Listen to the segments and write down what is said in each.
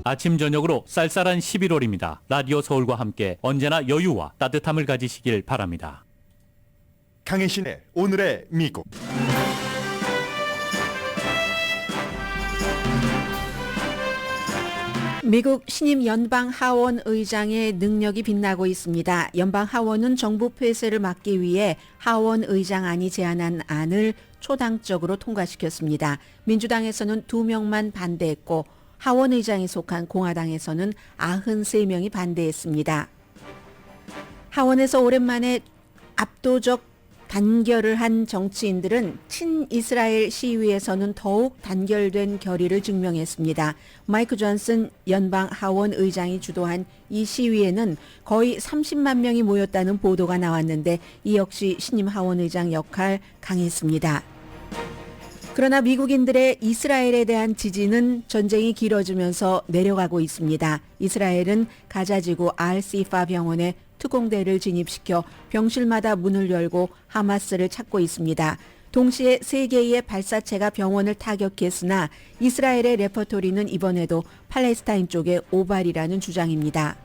아침 저녁으로 쌀쌀한 11월입니다. 라디오 서울과 함께 언제나 여유와 따뜻함을 가지시길 바랍니다. 강혜신의 오늘의 미국. 미국 신임 연방 하원 의장의 능력이 빛나고 있습니다. 연방 하원은 정부 폐쇄를 막기 위해 하원 의장안이 제안한 안을 초당적으로 통과시켰습니다. 민주당에서는 2명만 반대했고 하원 의장에 속한 공화당에서는 93명이 반대했습니다. 하원에서 오랜만에 압도적 단결을 한 정치인들은 친이스라엘 시위에서는 더욱 단결된 결의를 증명했습니다. 마이크 존슨 연방 하원 의장이 주도한 이 시위에는 거의 30만 명이 모였다는 보도가 나왔는데 이 역시 신임 하원 의장 역할 강했습니다. 그러나 미국인들의 이스라엘에 대한 지지는 전쟁이 길어지면서 내려가고 있습니다. 이스라엘은 가자지구 알시파 병원에 특공대를 진입시켜 병실마다 문을 열고 하마스를 찾고 있습니다. 동시에 3개의 발사체가 병원을 타격했으나 이스라엘의 레퍼토리는 이번에도 팔레스타인 쪽의 오발이라는 주장입니다.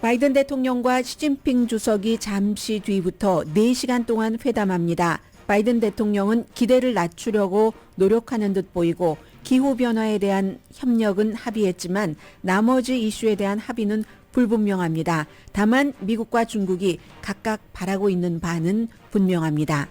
바이든 대통령과 시진핑 주석이 잠시 뒤부터 4시간 동안 회담합니다. 바이든 대통령은 기대를 낮추려고 노력하는 듯 보이고 기후변화에 대한 협력은 합의했지만 나머지 이슈에 대한 합의는 불분명합니다. 다만 미국과 중국이 각각 바라고 있는 바는 분명합니다.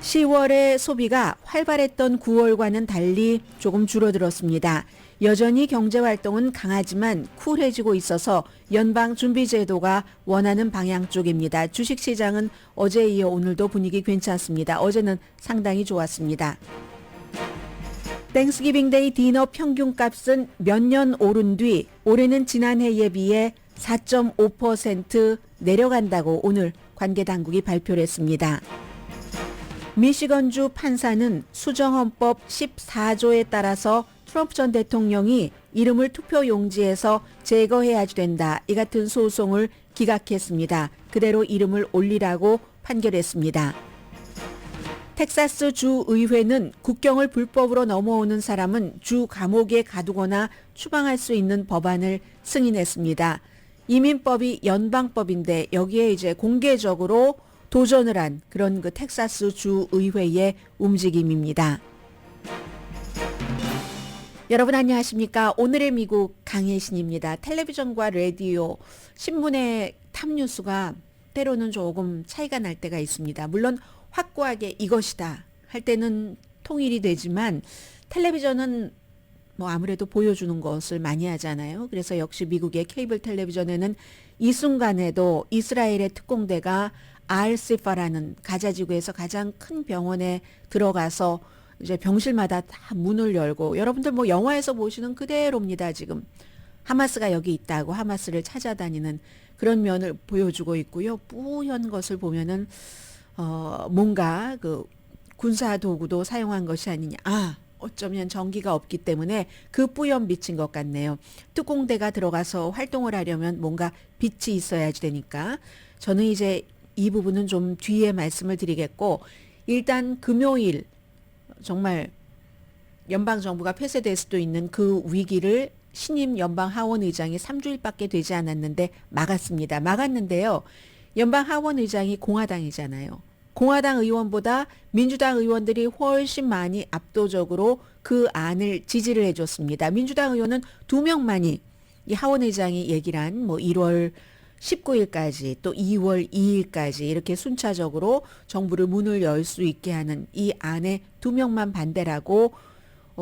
10월의 소비가 활발했던 9월과는 달리 조금 줄어들었습니다. 여전히 경제활동은 강하지만 쿨해지고 있어서 연방준비제도가 원하는 방향 쪽입니다. 주식시장은 어제에 이어 오늘도 분위기 괜찮습니다. 어제는 상당히 좋았습니다. 땡스기빙데이 디너 평균값은 몇 년 오른 뒤 올해는 지난해에 비해 4.5% 내려간다고 오늘 관계당국이 발표를 했습니다. 미시건주 판사는 수정헌법 14조에 따라서 트럼프 전 대통령이 이름을 투표용지에서 제거해야 된다. 이 같은 소송을 기각했습니다. 그대로 이름을 올리라고 판결했습니다. 텍사스 주의회는 국경을 불법으로 넘어오는 사람은 주 감옥에 가두거나 추방할 수 있는 법안을 승인했습니다. 이민법이 연방법인데 여기에 이제 공개적으로 도전을 한 그런 그 텍사스 주의회의 움직임입니다. 여러분 안녕하십니까? 오늘의 미국 강혜신입니다. 텔레비전과 라디오, 신문의 탑뉴스가 때로는 조금 차이가 날 때가 있습니다. 물론 확고하게 이것이다 할 때는 통일이 되지만 텔레비전은 뭐 아무래도 보여주는 것을 많이 하잖아요. 그래서 역시 미국의 케이블 텔레비전에는 이 순간에도 이스라엘의 특공대가 알시파라는 가자지구에서 가장 큰 병원에 들어가서 이제 병실마다 다 문을 열고 여러분들 뭐 영화에서 보시는 그대로입니다. 지금 하마스가 여기 있다고 하마스를 찾아다니는 그런 면을 보여주고 있고요. 뿌연 것을 보면은 뭔가 그 군사 도구도 사용한 것이 아니냐. 어쩌면 전기가 없기 때문에 그 뿌연 빛인 것 같네요. 특공대가 들어가서 활동을 하려면 뭔가 빛이 있어야지 되니까 저는 이제 이 부분은 좀 뒤에 말씀을 드리겠고 일단 금요일 정말 연방정부가 폐쇄될 수도 있는 그 위기를 신임 연방 하원 의장이 3주일밖에 되지 않았는데 막았는데요. 연방 하원 의장이 공화당이잖아요. 공화당 의원보다 민주당 의원들이 훨씬 많이 압도적으로 그 안을 지지를 해줬습니다. 민주당 의원은 2명만이 이 하원 의장이 얘기를 한 뭐 1월 19일까지 또 2월 2일까지 이렇게 순차적으로 정부를 문을 열 수 있게 하는 이 안에 2명만 반대라고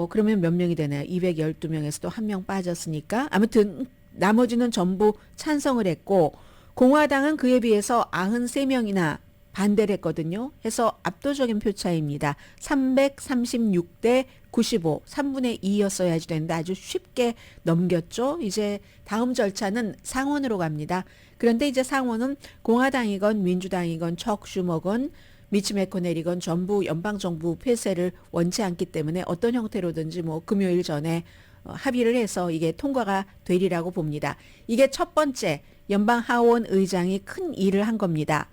그러면 몇 명이 되나요? 212명에서 또 1명 빠졌으니까 아무튼 나머지는 전부 찬성을 했고 공화당은 그에 비해서 93명이나 반대를 했거든요. 해서 압도적인 표 차이입니다. 336대 95, 3분의 2였어야지 되는데 아주 쉽게 넘겼죠. 이제 다음 절차는 상원으로 갑니다. 그런데 이제 상원은 공화당이건 민주당이건 척 슈머건 미치 매코넬이건 전부 연방정부 폐쇄를 원치 않기 때문에 어떤 형태로든지 뭐 금요일 전에 합의를 해서 이게 통과가 되리라고 봅니다. 이게 첫 번째 연방 하원 의장이 큰 일을 한 겁니다.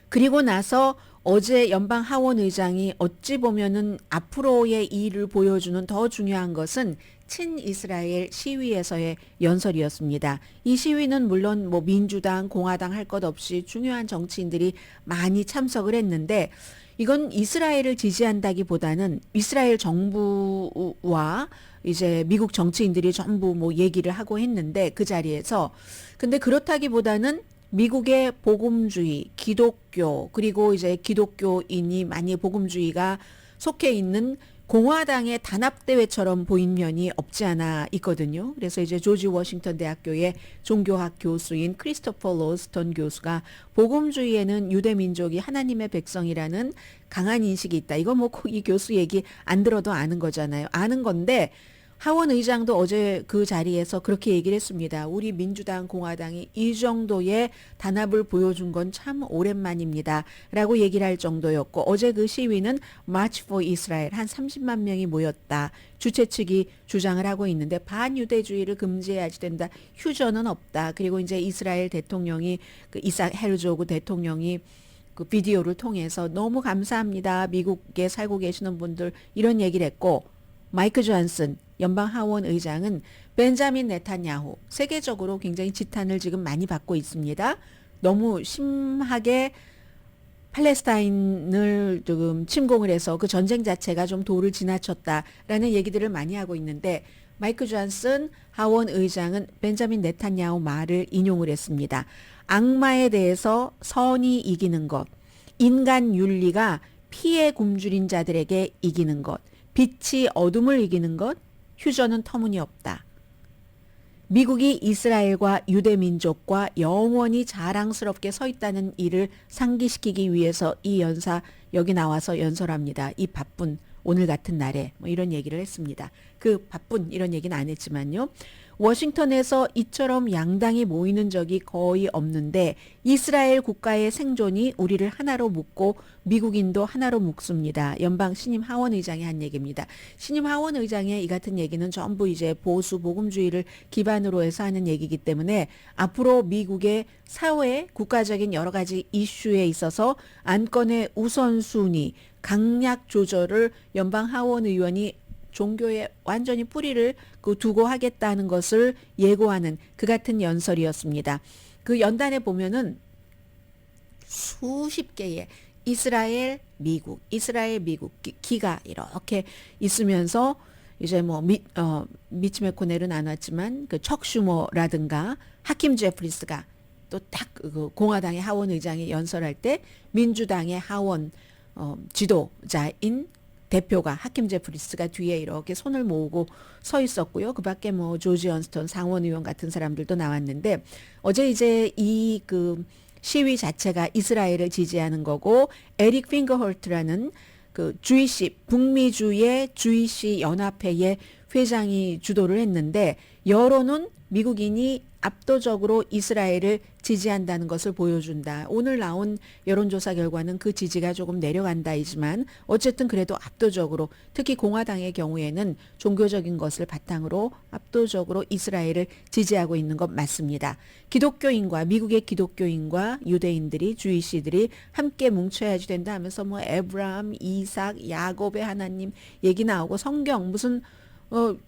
그리고 나서 어제 연방 하원 의장이 어찌 보면은 앞으로의 일을 보여주는 더 중요한 것은 친이스라엘 시위에서의 연설이었습니다. 이 시위는 물론 뭐 민주당, 공화당 할 것 없이 중요한 정치인들이 많이 참석을 했는데 이건 이스라엘을 지지한다기보다는 이스라엘 정부와 이제 미국 정치인들이 전부 뭐 얘기를 하고 했는데 그 자리에서 근데 그렇다기보다는 미국의 복음주의, 기독교, 그리고 이제 기독교인이 많이 복음주의가 속해 있는 공화당의 단합대회처럼 보인 면이 없지 않아 있거든요. 그래서 이제 조지 워싱턴 대학교의 종교학 교수인 크리스토퍼 로스턴 교수가 복음주의에는 유대 민족이 하나님의 백성이라는 강한 인식이 있다. 이거 뭐 이 교수 얘기 안 들어도 아는 거잖아요. 아는 건데 하원 의장도 어제 그 자리에서 그렇게 얘기를 했습니다. 우리 민주당, 공화당이 이 정도의 단합을 보여준 건 참 오랜만입니다. 라고 얘기를 할 정도였고 어제 그 시위는 March for Israel 한 30만 명이 모였다. 주최 측이 주장을 하고 있는데 반유대주의를 금지해야지 된다. 휴전은 없다. 그리고 이제 이스라엘 대통령이 그 이삭 헤르조그 대통령이 그 비디오를 통해서 너무 감사합니다. 미국에 살고 계시는 분들 이런 얘기를 했고 마이크 존슨 연방 하원 의장은 벤자민 네탄야후 세계적으로 굉장히 지탄을 지금 많이 받고 있습니다. 너무 심하게 팔레스타인을 조금 침공을 해서 그 전쟁 자체가 좀 도를 지나쳤다라는 얘기들을 많이 하고 있는데 마이크 존슨 하원 의장은 벤자민 네탄야후 말을 인용을 했습니다. 악마에 대해서 선이 이기는 것, 인간 윤리가 피에 굶주린 자들에게 이기는 것, 빛이 어둠을 이기는 것, 휴전은 터무니없다. 미국이 이스라엘과 유대 민족과 영원히 자랑스럽게 서 있다는 일을 상기시키기 위해서 이 연사 여기 나와서 연설합니다. 이 바쁜 오늘 같은 날에 뭐 이런 얘기를 했습니다. 그 바쁜 이런 얘기는 안 했지만요. 워싱턴에서 이처럼 양당이 모이는 적이 거의 없는데 이스라엘 국가의 생존이 우리를 하나로 묶고 미국인도 하나로 묶습니다. 연방 신임 하원 의장이 한 얘기입니다. 신임 하원 의장의 이 같은 얘기는 전부 이제 보수 복음주의를 기반으로 해서 하는 얘기이기 때문에 앞으로 미국의 사회, 국가적인 여러 가지 이슈에 있어서 안건의 우선순위, 강약 조절을 연방 하원 의원이 종교에 완전히 뿌리를 두고 하겠다는 것을 예고하는 그 같은 연설이었습니다. 그 연단에 보면은 수십 개의 이스라엘, 미국 기가 이렇게 있으면서 이제 뭐 미치 메코넬은 안 왔지만 그 척 슈머라든가 하킴 제프리스가 또 딱 그 공화당의 하원 의장이 연설할 때 민주당의 하원 지도자인 대표가 하킴 제프리스가 뒤에 이렇게 손을 모으고 서 있었고요. 그 밖에 뭐 조지 언스턴 상원 의원 같은 사람들도 나왔는데 어제 이제 이 그 시위 자체가 이스라엘을 지지하는 거고 에릭 핑거홀트라는 그 주이시 북미주의 주이시 연합회의 회장이 주도를 했는데 여론은 미국인이 압도적으로 이스라엘을 지지한다는 것을 보여준다. 오늘 나온 여론조사 결과는 그 지지가 조금 내려간다이지만 어쨌든 그래도 압도적으로 특히 공화당의 경우에는 종교적인 것을 바탕으로 압도적으로 이스라엘을 지지하고 있는 것 맞습니다. 기독교인과 미국의 기독교인과 유대인들이 주이시들이 함께 뭉쳐야지 된다 하면서 뭐 에브라함, 이삭, 야곱의 하나님 얘기 나오고 성경 무슨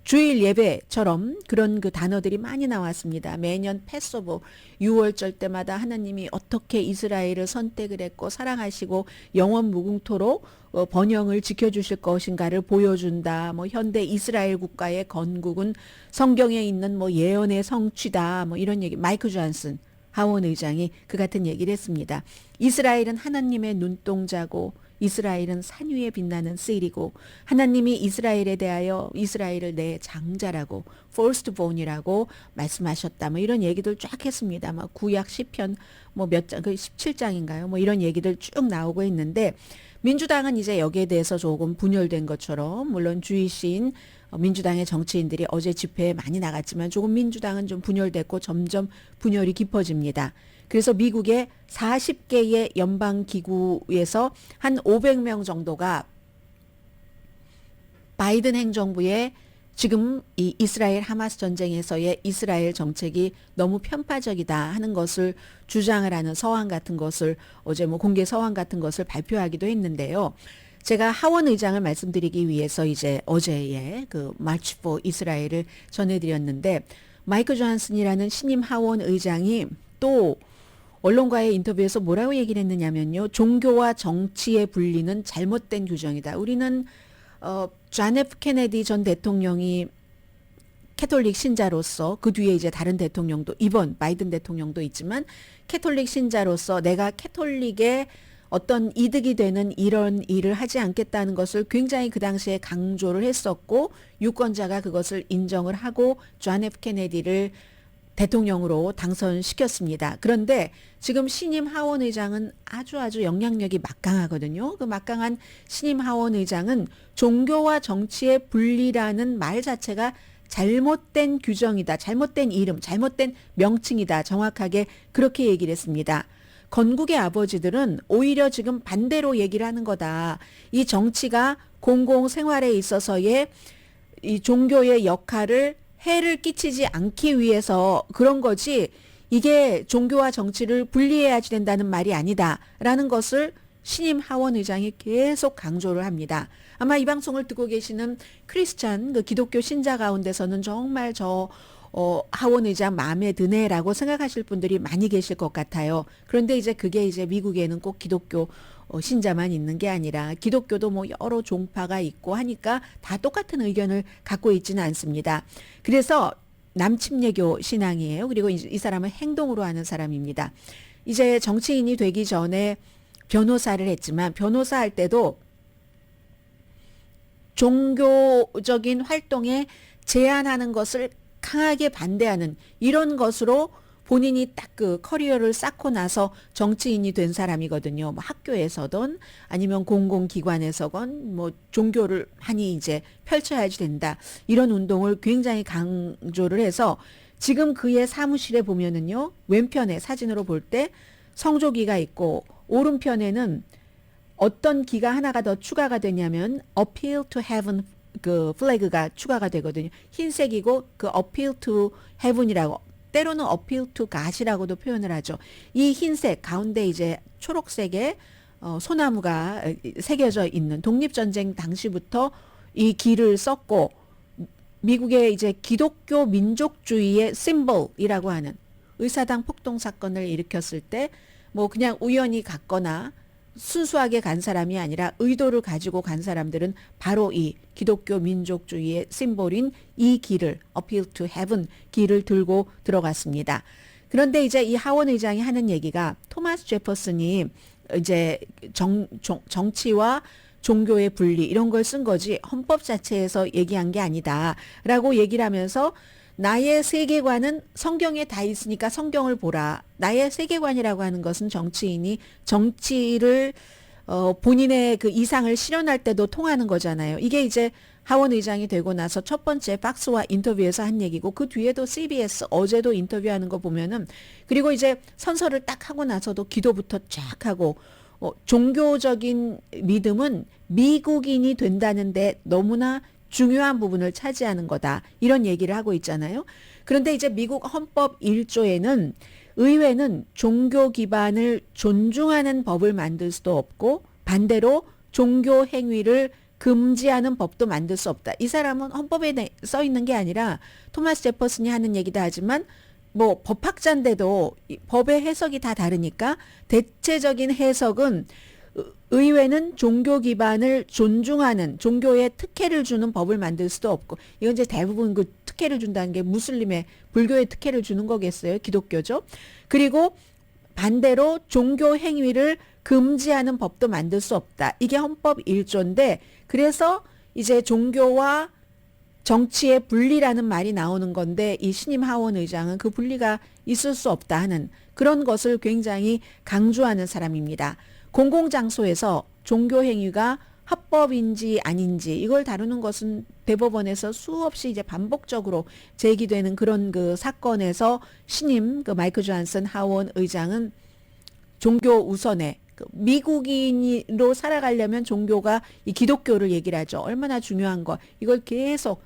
주일 예배처럼 그런 그 단어들이 많이 나왔습니다. 매년 패소버 6월절 때마다 하나님이 어떻게 이스라엘을 선택을 했고 사랑하시고 영원 무궁토록 번영을 지켜주실 것인가를 보여준다. 뭐 현대 이스라엘 국가의 건국은 성경에 있는 뭐 예언의 성취다. 뭐 이런 얘기 마이크 존슨 하원 의장이 그 같은 얘기를 했습니다. 이스라엘은 하나님의 눈동자고 이스라엘은 산 위에 빛나는 셀이고 하나님이 이스라엘에 대하여 이스라엘을 내 장자라고 firstborn이라고 말씀하셨다. 뭐 이런 얘기들 쫙 했습니다. 뭐 구약 시편 뭐 몇 장, 그 17장인가요? 뭐 이런 얘기들 쭉 나오고 있는데 민주당은 이제 여기에 대해서 조금 분열된 것처럼 물론 주이신 민주당의 정치인들이 어제 집회에 많이 나갔지만 조금 민주당은 좀 분열됐고 점점 분열이 깊어집니다. 그래서 미국의 40개의 연방기구에서 한 500명 정도가 바이든 행정부의 지금 이 이스라엘 하마스 전쟁에서의 이스라엘 정책이 너무 편파적이다 하는 것을 주장을 하는 서한 같은 것을 어제 뭐 공개 서한 같은 것을 발표하기도 했는데요. 제가 하원 의장을 말씀드리기 위해서 이제 어제의 그 마치 포 이스라엘을 전해드렸는데 마이크 존슨이라는 신임 하원 의장이 또 언론과의 인터뷰에서 뭐라고 얘기를 했느냐면요. 종교와 정치의 분리는 잘못된 규정이다. 우리는 존 F 케네디 전 대통령이 캐톨릭 신자로서 그 뒤에 이제 다른 대통령도 이번 바이든 대통령도 있지만 캐톨릭 신자로서 내가 캐톨릭의 어떤 이득이 되는 이런 일을 하지 않겠다는 것을 굉장히 그 당시에 강조를 했었고 유권자가 그것을 인정을 하고 존 F 케네디를 대통령으로 당선시켰습니다. 그런데 지금 신임 하원 의장은 아주 영향력이 막강하거든요. 그 막강한 신임 하원 의장은 종교와 정치의 분리라는 말 자체가 잘못된 규정이다. 잘못된 이름, 잘못된 명칭이다. 정확하게 그렇게 얘기를 했습니다. 건국의 아버지들은 오히려 지금 반대로 얘기를 하는 거다. 이 정치가 공공생활에 있어서의 이 종교의 역할을 해를 끼치지 않기 위해서 그런 거지 이게 종교와 정치를 분리해야지 된다는 말이 아니다라는 것을 신임 하원 의장이 계속 강조를 합니다. 아마 이 방송을 듣고 계시는 크리스찬 그 기독교 신자 가운데서는 정말 하원 의장 마음에 드네라고 생각하실 분들이 많이 계실 것 같아요. 그런데 이제 그게 이제 미국에는 꼭 기독교 신자만 있는 게 아니라 기독교도 뭐 여러 종파가 있고 하니까 다 똑같은 의견을 갖고 있지는 않습니다. 그래서 남침례교 신앙이에요. 그리고 이 사람은 행동으로 하는 사람입니다. 이제 정치인이 되기 전에 변호사를 했지만 변호사 할 때도 종교적인 활동에 제한하는 것을 강하게 반대하는 이런 것으로 본인이 딱 그 커리어를 쌓고 나서 정치인이 된 사람이거든요. 뭐 학교에서든 아니면 공공기관에서건 뭐 종교를 많이 이제 펼쳐야지 된다. 이런 운동을 굉장히 강조를 해서 지금 그의 사무실에 보면은요. 왼편에 사진으로 볼 때 성조기가 있고 오른편에는 어떤 기가 하나가 더 추가가 되냐면 Appeal to Heaven 그 플래그가 추가가 되거든요. 흰색이고 그 Appeal to Heaven이라고 때로는 Appeal to God이라고도 표현을 하죠. 이 흰색 가운데 이제 초록색의 소나무가 새겨져 있는 독립전쟁 당시부터 이 길을 썼고 미국의 이제 기독교 민족주의의 심볼이라고 하는 의사당 폭동 사건을 일으켰을 때 뭐 그냥 우연히 갔거나 순수하게 간 사람이 아니라 의도를 가지고 간 사람들은 바로 이 기독교 민족주의의 심볼인 이 길을 Appeal to Heaven 길을 들고 들어갔습니다. 그런데 이제 이 하원 의장이 하는 얘기가 토마스 제퍼슨이 이제 정치와 종교의 분리 이런 걸 쓴 거지 헌법 자체에서 얘기한 게 아니다라고 얘기를 하면서 나의 세계관은 성경에 다 있으니까 성경을 보라. 나의 세계관이라고 하는 것은 정치인이 정치를 본인의 그 이상을 실현할 때도 통하는 거잖아요. 이게 이제 하원 의장이 되고 나서 첫 번째 박스와 인터뷰에서 한 얘기고 그 뒤에도 CBS 어제도 인터뷰하는 거 보면은 그리고 이제 선서를 딱 하고 나서도 기도부터 쫙 하고 종교적인 믿음은 미국인이 된다는데 너무나 중요한 부분을 차지하는 거다. 이런 얘기를 하고 있잖아요. 그런데 이제 미국 헌법 1조에는 의회는 종교 기반을 존중하는 법을 만들 수도 없고 반대로 종교 행위를 금지하는 법도 만들 수 없다. 이 사람은 헌법에 써 있는 게 아니라 토마스 제퍼슨이 하는 얘기다 하지만 뭐 법학자인데도 법의 해석이 다 다르니까 대체적인 해석은 의회는 종교 기반을 존중하는 종교에 특혜를 주는 법을 만들 수도 없고 이건 이제 대부분 그 특혜를 준다는 게 무슬림의 불교에 특혜를 주는 거겠어요. 기독교죠. 그리고 반대로 종교 행위를 금지하는 법도 만들 수 없다. 이게 헌법 1조인데 그래서 이제 종교와 정치의 분리라는 말이 나오는 건데 이 신임 하원 의장은 그 분리가 있을 수 없다 하는 그런 것을 굉장히 강조하는 사람입니다. 공공장소에서 종교 행위가 합법인지 아닌지 이걸 다루는 것은 대법원에서 수없이 이제 반복적으로 제기되는 그런 그 사건에서 신임 그 마이크 존슨 하원 의장은 종교 우선에 미국인으로 살아가려면 종교가 이 기독교를 얘기를 하죠. 얼마나 중요한 거. 이걸 계속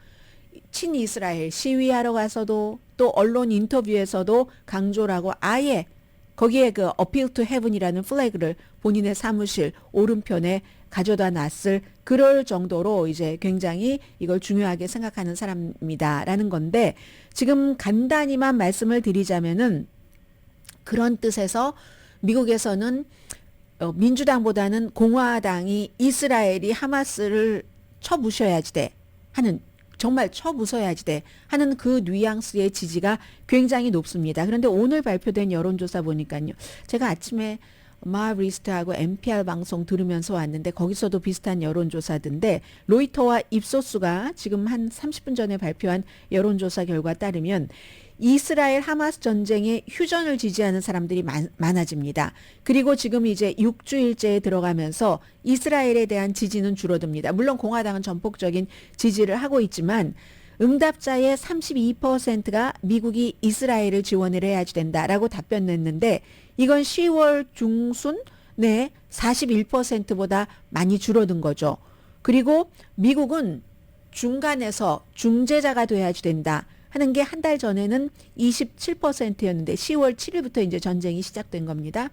친이스라엘 시위하러 가서도 또 언론 인터뷰에서도 강조를 하고 아예 거기에 그 어필 투 헤븐이라는 플래그를 본인의 사무실 오른편에 가져다 놨을 그럴 정도로 이제 굉장히 이걸 중요하게 생각하는 사람입니다라는 건데 지금 간단히만 말씀을 드리자면은 그런 뜻에서 미국에서는 민주당보다는 공화당이 이스라엘이 하마스를 쳐부셔야지 돼 하는 정말 쳐부숴야지 돼 하는 그 뉘앙스의 지지가 굉장히 높습니다. 그런데 오늘 발표된 여론조사 보니까요. 제가 아침에 마리스트하고 NPR 방송 들으면서 왔는데 거기서도 비슷한 여론조사던데 로이터와 입소스가 지금 한 30분 전에 발표한 여론조사 결과 따르면 이스라엘 하마스 전쟁의 휴전을 지지하는 사람들이 많아집니다. 그리고 지금 이제 6주일째에 들어가면서 이스라엘에 대한 지지는 줄어듭니다. 물론 공화당은 전폭적인 지지를 하고 있지만 응답자의 32%가 미국이 이스라엘을 지원을 해야지 된다라고 답변 냈는데 이건 10월 중순 내 41%보다 많이 줄어든 거죠. 그리고 미국은 중간에서 중재자가 돼야지 된다 하는 게 한 달 전에는 27%였는데 10월 7일부터 이제 전쟁이 시작된 겁니다.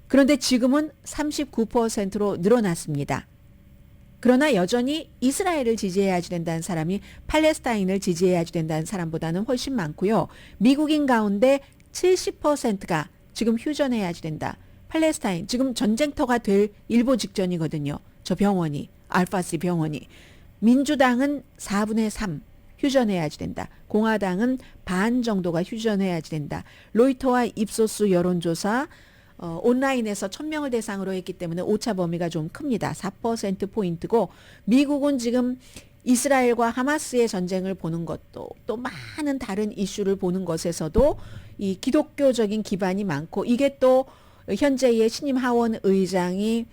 그런데 지금은 39%로 늘어났습니다. 그러나 여전히 이스라엘을 지지해야지 된다는 사람이 팔레스타인을 지지해야지 된다는 사람보다는 훨씬 많고요. 미국인 가운데 70%가 지금 휴전해야지 된다. 팔레스타인 지금 전쟁터가 될 일보 직전이거든요. 저 병원이 알파시 병원이. 민주당은 4분의 3 휴전해야지 된다. 공화당은 반 정도가 휴전해야지 된다. 로이터와 입소스 여론조사 온라인에서 1000명을 대상으로 했기 때문에 오차 범위가 좀 큽니다. 4%포인트고 미국은 지금 이스라엘과 하마스의 전쟁을 보는 것도 또 많은 다른 이슈를 보는 것에서도 이 기독교적인 기반이 많고 이게 또 현재의 신임 하원 의장이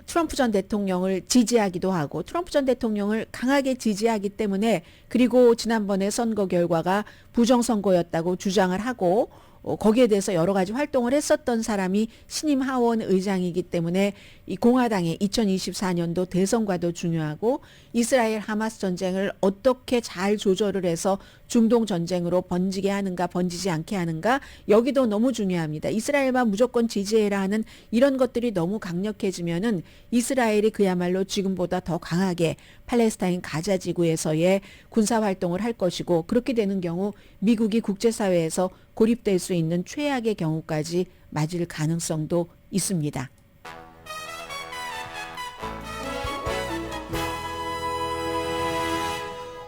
트럼프 전 대통령을 지지하기도 하고 트럼프 전 대통령을 강하게 지지하기 때문에 그리고 지난번에 선거 결과가 부정선거였다고 주장을 하고 거기에 대해서 여러 가지 활동을 했었던 사람이 신임 하원 의장이기 때문에 이 공화당의 2024년도 대선과도 중요하고 이스라엘 하마스 전쟁을 어떻게 잘 조절을 해서 중동 전쟁으로 번지게 하는가 번지지 않게 하는가 여기도 너무 중요합니다. 이스라엘만 무조건 지지해라 하는 이런 것들이 너무 강력해지면은 이스라엘이 그야말로 지금보다 더 강하게 팔레스타인 가자 지구에서의 군사 활동을 할 것이고 그렇게 되는 경우 미국이 국제사회에서 고립될 수 있는 최악의 경우까지 맞을 가능성도 있습니다.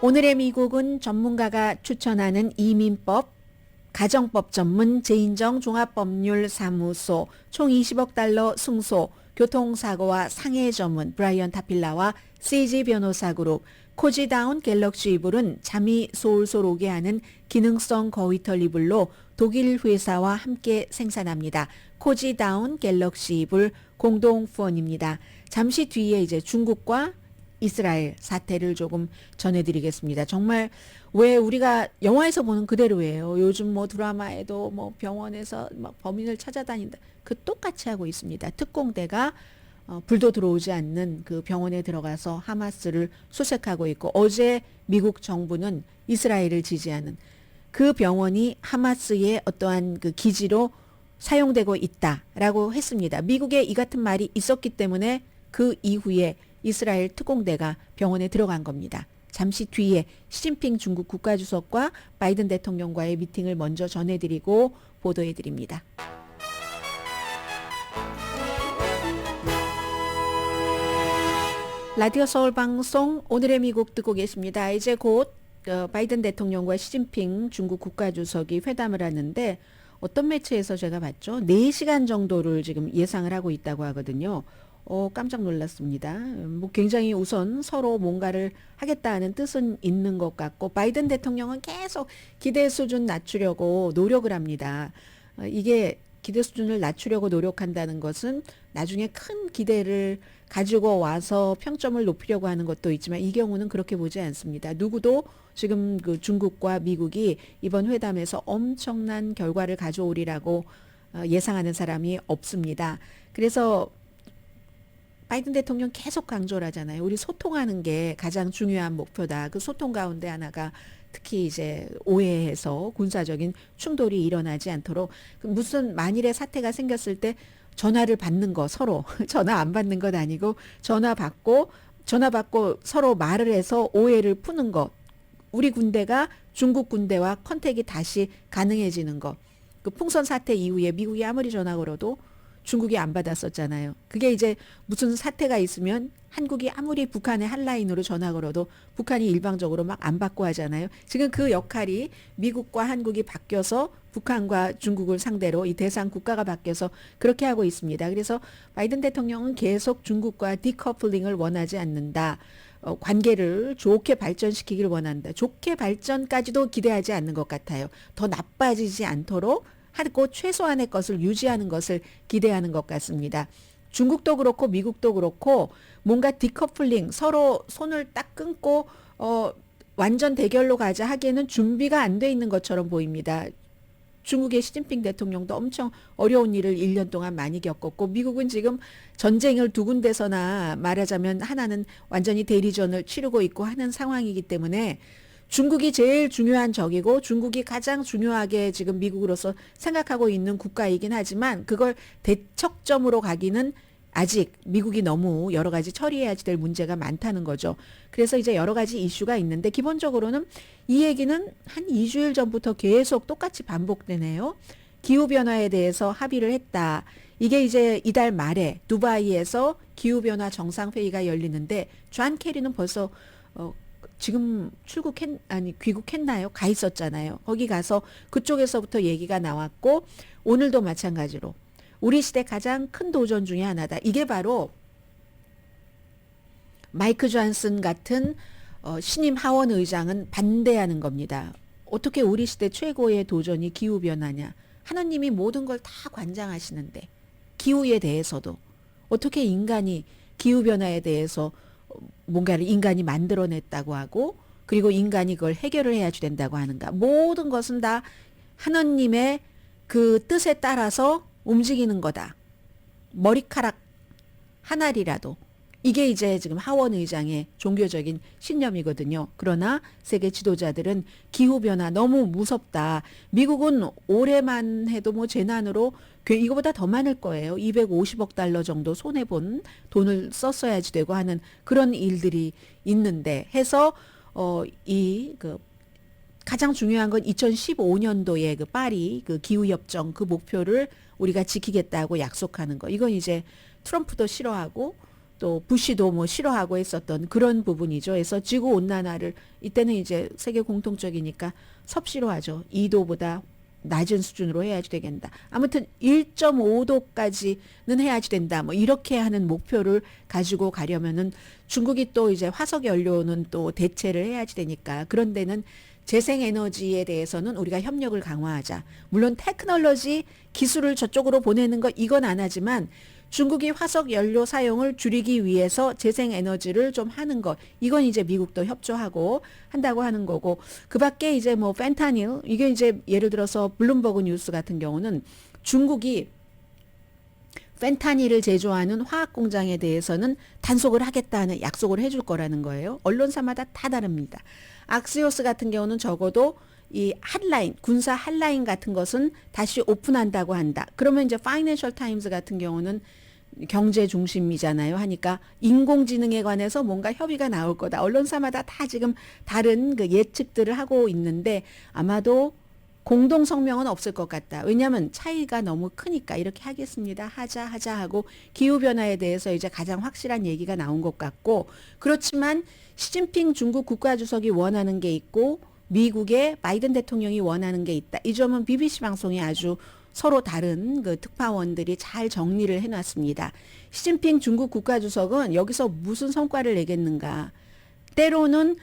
오늘의 미국은 전문가가 추천하는 이민법, 가정법 전문 제인정 종합법률사무소 총 20억 달러 승소, 교통사고와 상해 전문 브라이언 타필라와 CG 변호사 그룹, 코지다운 갤럭시 이불은 잠이 솔솔 오게 하는 기능성 거위털 이불로 독일 회사와 함께 생산합니다. 코지다운 갤럭시 이불 공동 후원입니다. 잠시 뒤에 이제 중국과 이스라엘 사태를 조금 전해드리겠습니다. 정말 왜 우리가 영화에서 보는 그대로예요. 요즘 뭐 드라마에도 뭐 병원에서 막 범인을 찾아다닌다. 그 똑같이 하고 있습니다. 특공대가 불도 들어오지 않는 그 병원에 들어가서 하마스를 수색하고 있고 어제 미국 정부는 이스라엘을 지지하는 그 병원이 하마스의 어떠한 그 기지로 사용되고 있다라고 했습니다. 미국에 이 같은 말이 있었기 때문에 그 이후에 이스라엘 특공대가 병원에 들어간 겁니다. 잠시 뒤에 시진핑 중국 국가주석과 바이든 대통령과의 미팅을 먼저 전해드리고 보도해드립니다. 라디오 서울 방송 오늘의 미국 듣고 계십니다. 이제 곧 바이든 대통령과 시진핑 중국 국가주석이 회담을 하는데 어떤 매체에서 제가 봤죠? 4시간 정도를 지금 예상을 하고 있다고 하거든요. 깜짝 놀랐습니다. 뭐 굉장히 우선 서로 뭔가를 하겠다는 뜻은 있는 것 같고 바이든 대통령은 계속 기대 수준 낮추려고 노력을 합니다. 이게 기대 수준을 낮추려고 노력한다는 것은 나중에 큰 기대를 가지고 와서 평점을 높이려고 하는 것도 있지만 이 경우는 그렇게 보지 않습니다. 누구도 지금 그 중국과 미국이 이번 회담에서 엄청난 결과를 가져오리라고 예상하는 사람이 없습니다. 그래서 바이든 대통령 계속 강조를 하잖아요. 우리 소통하는 게 가장 중요한 목표다. 그 소통 가운데 하나가 특히 이제 오해해서 군사적인 충돌이 일어나지 않도록 무슨 만일의 사태가 생겼을 때 전화를 받는 거 서로 전화 안 받는 건 아니고 전화 받고 서로 말을 해서 오해를 푸는 것. 우리 군대가 중국 군대와 컨택이 다시 가능해지는 것. 그 풍선 사태 이후에 미국이 아무리 전화 걸어도 중국이 안 받았었잖아요. 그게 이제 무슨 사태가 있으면 한국이 아무리 북한에 한라인으로 전화 걸어도 북한이 일방적으로 막 안 받고 하잖아요. 지금 그 역할이 미국과 한국이 바뀌어서 북한과 중국을 상대로 이 대상 국가가 바뀌어서 그렇게 하고 있습니다. 그래서 바이든 대통령은 계속 중국과 디커플링을 원하지 않는다. 관계를 좋게 발전시키기를 원한다. 좋게 발전까지도 기대하지 않는 것 같아요. 더 나빠지지 않도록 하고 최소한의 것을 유지하는 것을 기대하는 것 같습니다. 중국도 그렇고 미국도 그렇고 뭔가 디커플링 서로 손을 딱 끊고 완전 대결로 가자 하기에는 준비가 안 돼 있는 것처럼 보입니다. 중국의 시진핑 대통령도 엄청 어려운 일을 1년 동안 많이 겪었고 미국은 지금 전쟁을 두 군데서나 말하자면 하나는 완전히 대리전을 치르고 있고 하는 상황이기 때문에 중국이 제일 중요한 적이고 중국이 가장 중요하게 지금 미국으로서 생각하고 있는 국가이긴 하지만 그걸 대척점으로 가기는 아직 미국이 너무 여러 가지 처리해야 될 문제가 많다는 거죠. 그래서 이제 여러 가지 이슈가 있는데 기본적으로는 이 얘기는 한 2주일 전부터 계속 똑같이 반복되네요. 기후변화에 대해서 합의를 했다. 이게 이제 이달 말에 두바이에서 기후변화 정상회의가 열리는데 존 케리는 벌써 지금 귀국했나요? 가 있었잖아요. 거기 가서 그쪽에서부터 얘기가 나왔고 오늘도 마찬가지로 우리 시대 가장 큰 도전 중에 하나다. 이게 바로 마이크 존슨 같은 신임 하원 의장은 반대하는 겁니다. 어떻게 우리 시대 최고의 도전이 기후변화냐. 하나님이 모든 걸 다 관장하시는데 기후에 대해서도 어떻게 인간이 기후변화에 대해서 뭔가를 인간이 만들어냈다고 하고 그리고 인간이 그걸 해결을 해야지 된다고 하는가. 모든 것은 다 하나님의 그 뜻에 따라서 움직이는 거다. 머리카락 하나리라도. 이게 이제 지금 하원 의장의 종교적인 신념이거든요. 그러나 세계 지도자들은 기후변화 너무 무섭다. 미국은 올해만 해도 뭐 재난으로 이거보다 더 많을 거예요. 250억 달러 정도 손해본 돈을 썼어야지 되고 하는 그런 일들이 있는데 해서 가장 중요한 건 2015년도에 그 파리 그 기후협정 그 목표를 우리가 지키겠다고 약속하는 거. 이건 이제 트럼프도 싫어하고 또 부시도 뭐 싫어하고 했었던 그런 부분이죠. 그래서 지구 온난화를 이때는 이제 세계 공통적이니까 섭씨로 하죠. 2도보다 낮은 수준으로 해야지 되겠다. 아무튼 1.5도까지는 해야지 된다. 뭐 이렇게 하는 목표를 가지고 가려면은 중국이 또 이제 화석 연료는 또 대체를 해야지 되니까 그런 데는 재생에너지에 대해서는 우리가 협력을 강화하자. 물론 테크놀로지 기술을 저쪽으로 보내는 거 이건 안 하지만 중국이 화석 연료 사용을 줄이기 위해서 재생에너지를 좀 하는 것. 이건 이제 미국도 협조하고 한다고 하는 거고. 그 밖에 이제 뭐 펜타닐, 이게 이제 예를 들어서 블룸버그 뉴스 같은 경우는 중국이 펜타닐을 제조하는 화학 공장에 대해서는 단속을 하겠다는 약속을 해줄 거라는 거예요. 언론사마다 다 다릅니다. 악시오스 같은 경우는 적어도 이 핫라인, 군사 핫라인 같은 것은 다시 오픈한다고 한다. 그러면 이제 파이낸셜 타임즈 같은 경우는 경제 중심이잖아요. 하니까 인공지능에 관해서 뭔가 협의가 나올 거다. 언론사마다 다 지금 다른 그 예측들을 하고 있는데 아마도 공동 성명은 없을 것 같다. 왜냐하면 차이가 너무 크니까 이렇게 하겠습니다. 하자 하고 기후변화에 대해서 이제 가장 확실한 얘기가 나온 것 같고 그렇지만 시진핑 중국 국가주석이 원하는 게 있고 미국의 바이든 대통령이 원하는 게 있다. 이 점은 BBC 방송이 아주 서로 다른 그 특파원들이 잘 정리를 해놨습니다. 시진핑 중국 국가주석은 여기서 무슨 성과를 내겠는가. 때로는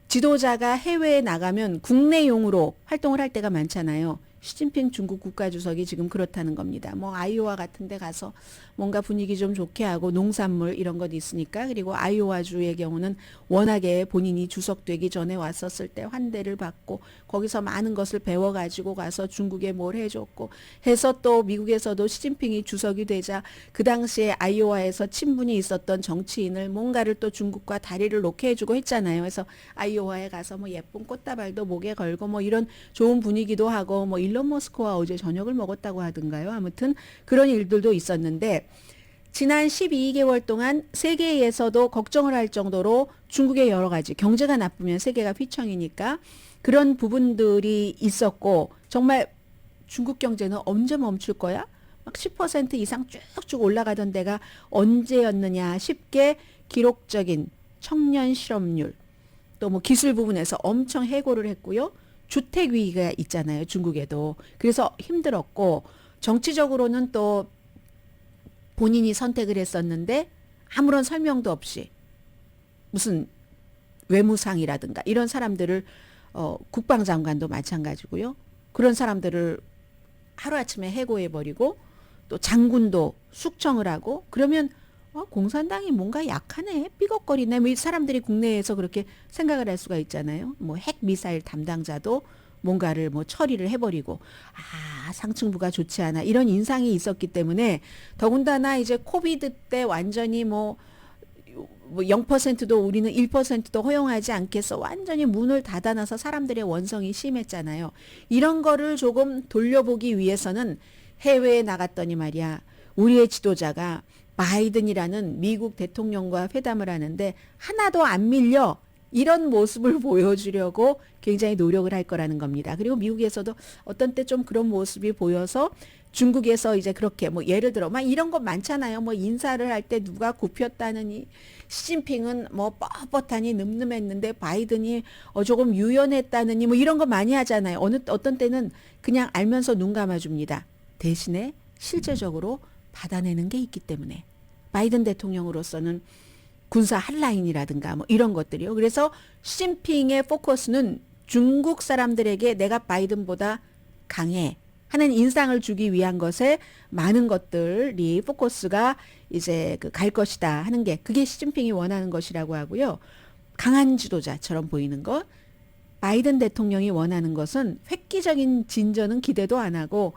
지도자가 해외에 나가면 국내용으로 활동을 할 때가 많잖아요. 시진핑 중국 국가주석이 지금 그렇다는 겁니다. 뭐 아이오와 같은 데 가서 뭔가 분위기 좀 좋게 하고 농산물 이런 것 있으니까, 그리고 아이오와주의 경우는 워낙에 본인이 주석되기 전에 왔었을 때 환대를 받고 거기서 많은 것을 배워가지고 가서 중국에 뭘 해줬고 해서 또 미국에서도 시진핑이 주석이 되자 그 당시에 아이오와에서 친분이 있었던 정치인을 뭔가를 또 중국과 다리를 놓게 해주고 했잖아요. 그래서 아이오와에 가서 뭐 예쁜 꽃다발도 목에 걸고 뭐 이런 좋은 분위기도 하고, 뭐 일론 머스크와 어제 저녁을 먹었다고 하던가요. 아무튼 그런 일들도 있었는데 지난 12개월 동안 세계에서도 걱정을 할 정도로 중국의 여러 가지 경제가 나쁘면 세계가 휘청이니까 그런 부분들이 있었고, 정말 중국 경제는 언제 멈출 거야? 막 10% 이상 쭉쭉 올라가던 데가 언제였느냐 싶게 기록적인 청년 실업률, 또 뭐 기술 부분에서 엄청 해고를 했고요. 주택 위기가 있잖아요, 중국에도. 그래서 힘들었고, 정치적으로는 또 본인이 선택을 했었는데 아무런 설명도 없이 무슨 외무상이라든가 이런 사람들을 국방장관도 마찬가지고요. 그런 사람들을 하루아침에 해고해버리고 또 장군도 숙청을 하고, 그러면 공산당이 뭔가 약하네, 삐걱거리네, 뭐 사람들이 국내에서 그렇게 생각을 할 수가 있잖아요. 뭐 핵 미사일 담당자도 뭔가를 뭐 처리를 해버리고, 상층부가 좋지 않아, 이런 인상이 있었기 때문에, 더군다나 이제 코비드 때 완전히 뭐 0%도 우리는 1%도 허용하지 않겠어, 완전히 문을 닫아놔서 사람들의 원성이 심했잖아요. 이런 거를 조금 돌려보기 위해서는 해외에 나갔더니 말이야, 우리의 지도자가 바이든이라는 미국 대통령과 회담을 하는데 하나도 안 밀려, 이런 모습을 보여주려고 굉장히 노력을 할 거라는 겁니다. 그리고 미국에서도 어떤 때 좀 그런 모습이 보여서 중국에서 이제 그렇게 뭐 예를 들어 막 이런 거 많잖아요. 뭐 인사를 할 때 누가 굽혔다느니, 시진핑은 뭐 뻣뻣하니 늠름했는데 바이든이 조금 유연했다느니, 뭐 이런 거 많이 하잖아요. 어떤 때는 그냥 알면서 눈 감아줍니다. 대신에 실제적으로 받아내는 게 있기 때문에 바이든 대통령으로서는 군사 핫라인이라든가 뭐 이런 것들이요. 그래서 시진핑의 포커스는 중국 사람들에게 내가 바이든보다 강해 하는 인상을 주기 위한 것에 많은 것들이 포커스가 이제 갈 것이다 하는 게, 그게 시진핑이 원하는 것이라고 하고요. 강한 지도자처럼 보이는 것. 바이든 대통령이 원하는 것은 획기적인 진전은 기대도 안 하고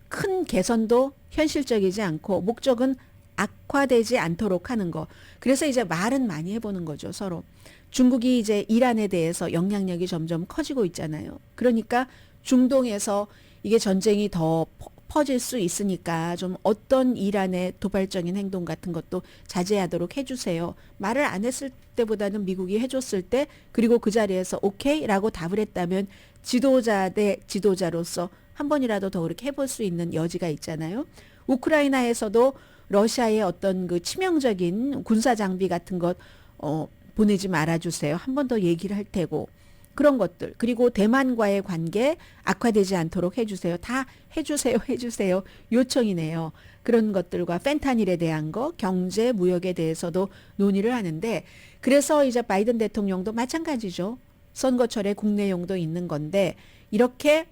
큰 개선도 현실적이지 않고 목적은 악화되지 않도록 하는 거. 그래서 이제 말은 많이 해보는 거죠, 서로. 중국이 이제 이란에 대해서 영향력이 점점 커지고 있잖아요. 그러니까 중동에서 이게 전쟁이 더 퍼질 수 있으니까 좀 어떤 이란의 도발적인 행동 같은 것도 자제하도록 해주세요. 말을 안 했을 때보다는 미국이 해줬을 때, 그리고 그 자리에서 오케이 라고 답을 했다면 지도자 대 지도자로서 한 번이라도 더 그렇게 해볼 수 있는 여지가 있잖아요. 우크라이나에서도 러시아의 어떤 그 치명적인 군사 장비 같은 것 보내지 말아주세요. 한 번 더 얘기를 할 테고, 그런 것들. 그리고 대만과의 관계 악화되지 않도록 해주세요. 다 해주세요 요청이네요. 그런 것들과 펜타닐에 대한 거, 경제, 무역에 대해서도 논의를 하는데, 그래서 이제 바이든 대통령도 마찬가지죠. 선거철에 국내용도 있는 건데, 이렇게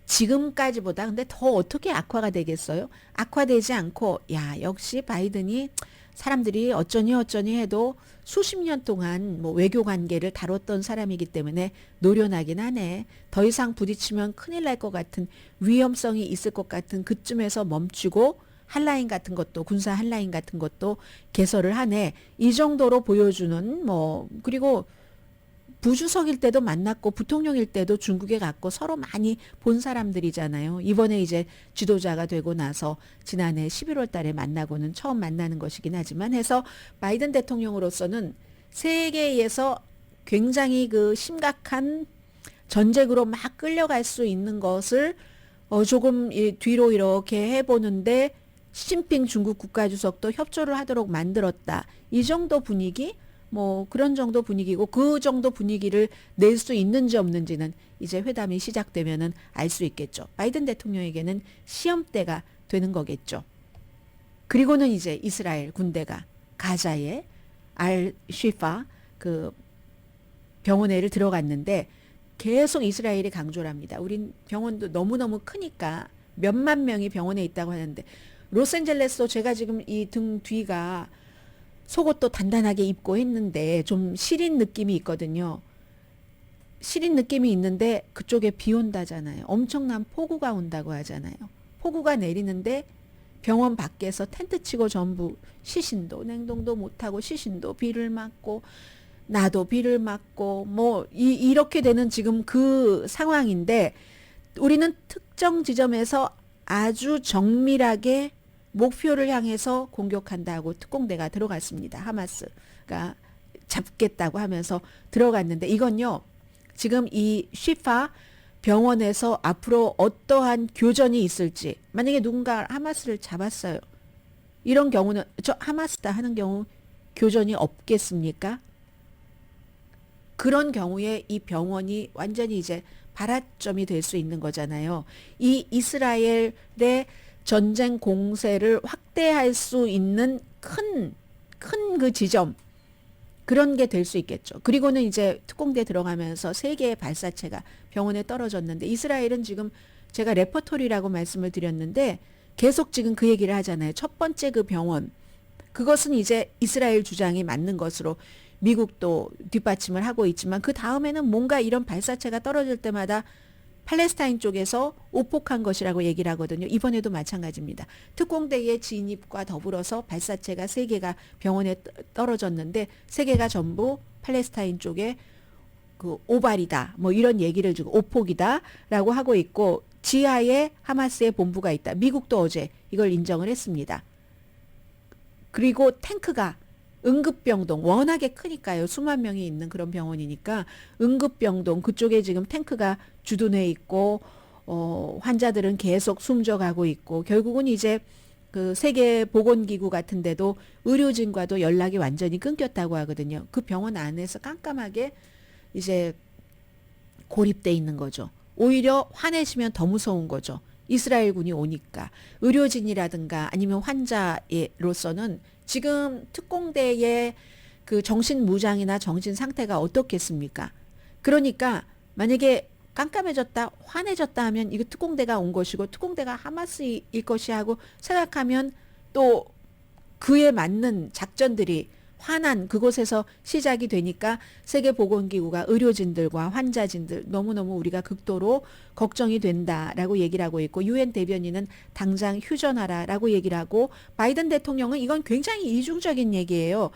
지금까지보다 근데 더 어떻게 악화가 되겠어요? 악화되지 않고, 야, 역시 바이든이 사람들이 어쩌니 해도 수십 년 동안 뭐 외교 관계를 다뤘던 사람이기 때문에 노련하긴 하네. 더 이상 부딪히면 큰일 날 것 같은 위험성이 있을 것 같은 그쯤에서 멈추고 한라인 같은 것도, 군사 한라인 같은 것도 개설을 하네. 이 정도로 보여주는 뭐, 그리고 부주석일 때도 만났고 부통령일 때도 중국에 갔고 서로 많이 본 사람들이잖아요. 이번에 이제 지도자가 되고 나서 지난해 11월 달에 만나고는 처음 만나는 것이긴 하지만, 해서 바이든 대통령으로서는 세계에서 굉장히 그 심각한 전쟁으로 막 끌려갈 수 있는 것을 조금 뒤로 이렇게 해보는데 시진핑 중국 국가주석도 협조를 하도록 만들었다. 이 정도 분위기? 뭐 그런 정도 분위기고, 그 정도 분위기를 낼 수 있는지 없는지는 이제 회담이 시작되면은 알 수 있겠죠. 바이든 대통령에게는 시험대가 되는 거겠죠. 그리고는 이제 이스라엘 군대가 가자에 알 쉬파 그 병원에를 들어갔는데, 계속 이스라엘이 강조를 합니다. 우린 병원도 너무너무 크니까 몇만 명이 병원에 있다고 하는데 로스앤젤레스도 제가 지금 이 등 뒤가 속옷도 단단하게 입고 했는데 좀 시린 느낌이 있거든요. 시린 느낌이 있는데 그쪽에 비 온다잖아요. 엄청난 폭우가 온다고 하잖아요. 폭우가 내리는데 병원 밖에서 텐트 치고 전부 시신도 냉동도 못하고 시신도 비를 맞고 나도 비를 맞고 뭐 이렇게 되는 지금 그 상황인데 우리는 특정 지점에서 아주 정밀하게 목표를 향해서 공격한다고 특공대가 들어갔습니다. 하마스가 잡겠다고 하면서 들어갔는데 이건요. 지금 이 쉬파 병원에서 앞으로 어떠한 교전이 있을지 만약에 누군가 하마스를 잡았어요. 이런 경우는 저 하마스다 하는 경우 교전이 없겠습니까? 그런 경우에 이 병원이 완전히 이제 발화점이 될 수 있는 거잖아요. 이 이스라엘의 전쟁 공세를 확대할 수 있는 큰 그 지점 그런 게 될 수 있겠죠. 그리고는 이제 특공대 들어가면서 3개의 발사체가 병원에 떨어졌는데 이스라엘은 지금 제가 레퍼토리라고 말씀을 드렸는데 계속 지금 그 얘기를 하잖아요. 첫 번째 그 병원 그것은 이제 이스라엘 주장이 맞는 것으로 미국도 뒷받침을 하고 있지만 그 다음에는 뭔가 이런 발사체가 떨어질 때마다 팔레스타인 쪽에서 오폭한 것이라고 얘기를 하거든요. 이번에도 마찬가지입니다. 특공대의 진입과 더불어서 발사체가 3개가 병원에 떨어졌는데 3개가 전부 팔레스타인 쪽에 그 오발이다. 뭐 이런 얘기를 주고 오폭이다라고 하고 있고 지하에 하마스의 본부가 있다. 미국도 어제 이걸 인정을 했습니다. 그리고 탱크가 응급병동 워낙에 크니까요. 수만 명이 있는 그런 병원이니까 응급병동 그쪽에 지금 탱크가 주둔해 있고 환자들은 계속 숨져가고 있고 결국은 이제 그 세계보건기구 같은 데도 의료진과도 연락이 완전히 끊겼다고 하거든요. 그 병원 안에서 깜깜하게 이제 고립돼 있는 거죠. 오히려 화내시면 더 무서운 거죠. 이스라엘군이 오니까 의료진이라든가 아니면 환자로서는 지금 특공대의 그 정신 무장이나 정신 상태가 어떻겠습니까? 그러니까 만약에 깜깜해졌다, 화내졌다 하면 이거 특공대가 온 것이고 특공대가 하마스일 것이 하고 생각하면 또 그에 맞는 작전들이 환한 그곳에서 시작이 되니까 세계보건기구가 의료진들과 환자진들 너무너무 우리가 극도로 걱정이 된다라고 얘기를 하고 있고 유엔 대변인은 당장 휴전하라라고 얘기를 하고 바이든 대통령은 이건 굉장히 이중적인 얘기예요.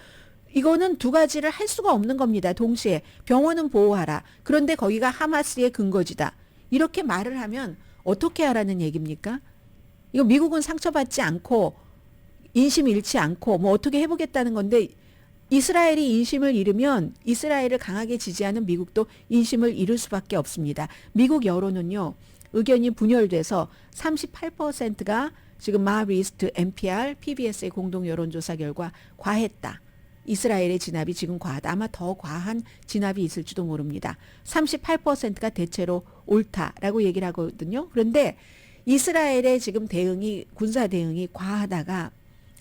이거는 두 가지를 할 수가 없는 겁니다. 동시에 병원은 보호하라. 그런데 거기가 하마스의 근거지다. 이렇게 말을 하면 어떻게 하라는 얘기입니까? 이거 미국은 상처받지 않고 인심 잃지 않고 뭐 어떻게 해보겠다는 건데 이스라엘이 인심을 잃으면 이스라엘을 강하게 지지하는 미국도 인심을 잃을 수밖에 없습니다. 미국 여론은요. 의견이 분열돼서 38%가 지금 마리스트, NPR, PBS의 공동 여론조사 결과 과했다. 이스라엘의 진압이 지금 과하다. 아마 더 과한 진압이 있을지도 모릅니다. 38%가 대체로 옳다라고 얘기를 하거든요. 그런데 이스라엘의 지금 대응이 군사 대응이 과하다가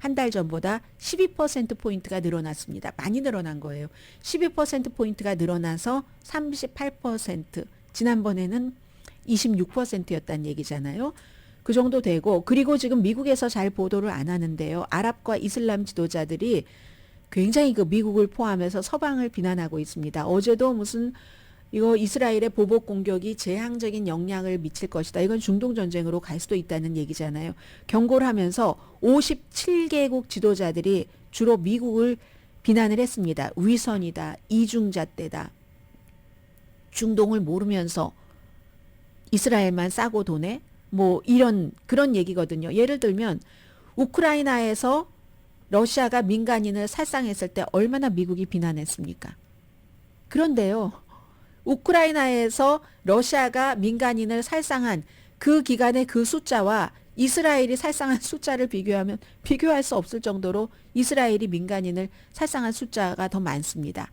한 달 전보다 12%포인트가 늘어났습니다. 많이 늘어난 거예요. 12%포인트가 늘어나서 38%, 지난번에는 26%였다는 얘기잖아요. 그 정도 되고 그리고 지금 미국에서 잘 보도를 안 하는데요. 아랍과 이슬람 지도자들이 굉장히 그 미국을 포함해서 서방을 비난하고 있습니다. 어제도 무슨 이거 이스라엘의 보복 공격이 재앙적인 영향을 미칠 것이다. 이건 중동 전쟁으로 갈 수도 있다는 얘기잖아요. 경고를 하면서 57개국 지도자들이 주로 미국을 비난을 했습니다. 위선이다. 이중잣대다. 중동을 모르면서 이스라엘만 싸고 도네? 뭐 이런 그런 얘기거든요. 예를 들면 우크라이나에서 러시아가 민간인을 살상했을 때 얼마나 미국이 비난했습니까? 그런데요. 우크라이나에서 러시아가 민간인을 살상한 그 기간의 그 숫자와 이스라엘이 살상한 숫자를 비교하면 비교할 수 없을 정도로 이스라엘이 민간인을 살상한 숫자가 더 많습니다.